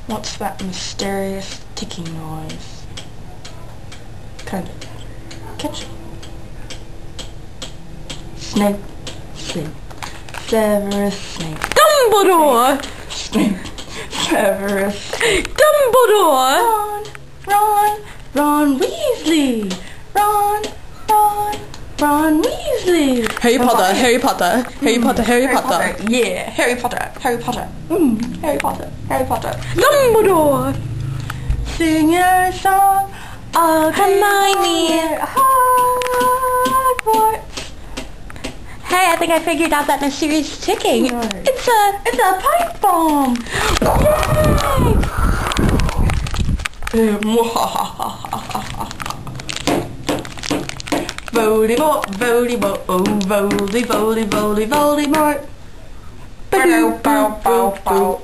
What's that mysterious ticking noise? Kind of catchy. Snape, Snape, Severus Snape. Dumbledore! Snape, Severus Snape. Dumbledore! Ron Weasley! Ron Weasley! Harry Potter, Harry Potter, Harry Potter, Harry Potter. Yeah, Harry Potter. Harry Potter. Dumbledore! Sing your song, Hermione. Hogwarts. Hey, I think I figured out that mysterious ticking. Right. It's a pipe bomb. Voldemort, Voldemort, oh Voldemort. Bow, bow, bow, bow.